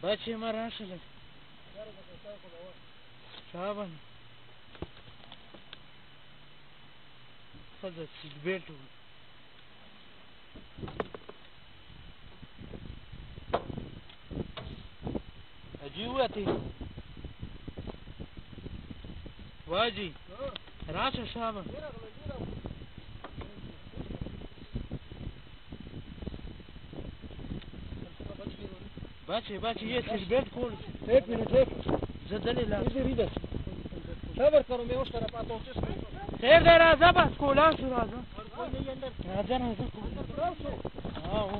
بچه ما راشده شابان خذ سیت بیلت اجي وقتي واجي راشه شابان بچه ये सिर्फ बेड खोल 1 मिनट एक زدلي لا इधर इधर صبر करो मैं उस तरफ आता हूँ خير ده राजा बस कोला शु राजा राजा हां वो